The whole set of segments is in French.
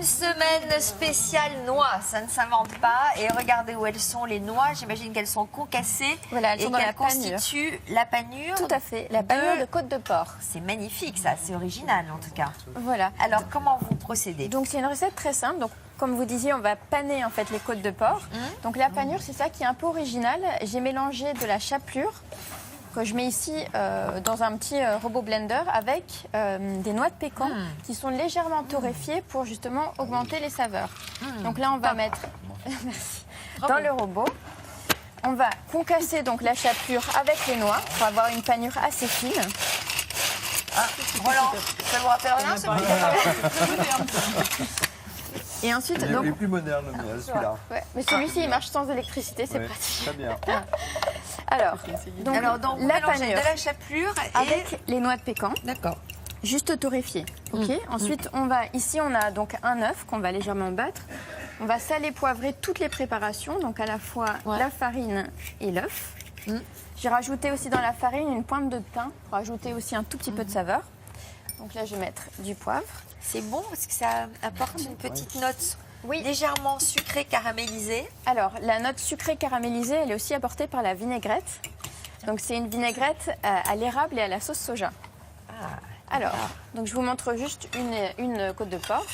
semaine spéciale noix, ça ne s'invente pas. Et regardez où elles sont, les noix. J'imagine qu'elles sont concassées. Voilà, elles sont dans la panure. Constituent la panure. Tout à fait, la panure de côte de porc. C'est magnifique, ça. C'est original, en tout cas. Voilà. Alors, comment vous procédez? Donc, c'est une recette très simple. Donc, comme vous disiez, on va paner en fait les côtes de porc. Donc, la panure, c'est ça qui est un peu original. J'ai mélangé de la chapelure que je mets ici dans un petit robot blender avec des noix de pécan qui sont légèrement torréfiées pour justement augmenter les saveurs. Donc là, on va mettre merci, dans le robot. On va concasser donc la chapelure avec les noix pour avoir une panure assez fine. Ah, Roland, ça vous rappelle rien, ce Et ensuite, Il donc, est plus moderne, celui-là. ouais, mais celui-ci, il marche sans électricité, c'est Ouais, pratique. très bien. Alors, donc la mélangez panure de la chapelure avec les noix de pécan, D'accord. juste torréfiées. Ok. Ensuite, on a donc un œuf qu'on va légèrement battre. On va saler, poivrer toutes les préparations, donc à la fois la farine et l'œuf. J'ai rajouté aussi dans la farine une pointe de thym pour ajouter aussi un tout petit peu de saveur. Donc là, je vais mettre du poivre. C'est bon parce que ça apporte une petite note Oui. légèrement sucrée, caramélisée. Alors, la note sucrée caramélisée, elle est aussi apportée par la vinaigrette. Donc, c'est une vinaigrette à l'érable et à la sauce soja. Alors, donc je vous montre juste une côte de porc.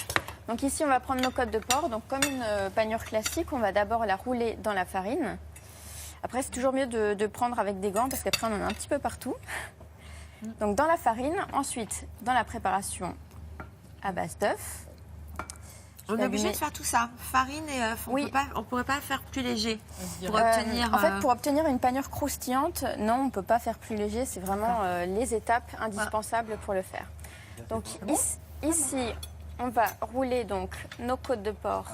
Donc ici, on va prendre nos côtes de porc. Donc, comme une panure classique, on va d'abord la rouler dans la farine. Après, c'est toujours mieux de prendre avec des gants parce qu'après, on en a un petit peu partout. Donc, dans la farine. Ensuite, dans la préparation à base d'œuf. On est obligé de faire tout ça, farine et œuf. On ne pourrait pas faire plus léger pour obtenir. En fait, pour obtenir une panure croustillante, non, on ne peut pas faire plus léger. C'est vraiment les étapes indispensables pour le faire. Donc ici, on va rouler donc nos côtes de porc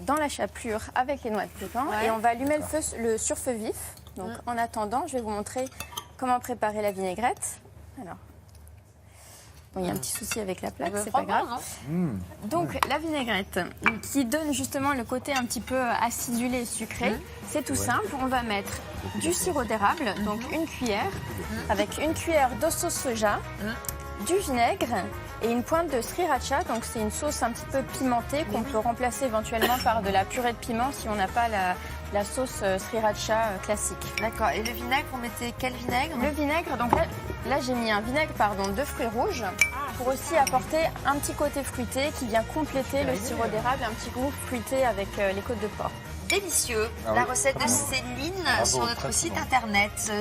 dans la chapelure avec les noix de pécan et on va allumer le sur-feu vif. Donc en attendant, je vais vous montrer comment préparer la vinaigrette. Alors. Bon, il y a un petit souci avec la plaque, c'est pas grave. Donc, la vinaigrette, qui donne justement le côté un petit peu acidulé et sucré, c'est tout simple. On va mettre du sirop d'érable, donc une cuillère, avec une cuillère de sauce soja, du vinaigre et une pointe de sriracha. Donc, c'est une sauce un petit peu pimentée qu'on peut remplacer éventuellement par de la purée de piment si on n'a pas la sauce sriracha classique. D'accord. Et le vinaigre, vous mettez quel vinaigre? Le vinaigre, donc là j'ai mis un vinaigre de fruits rouges pour aussi apporter un petit côté fruité qui vient compléter le sirop d'érable, un petit goût fruité avec les côtes de porc. Délicieux. La recette de Céline sur notre site internet.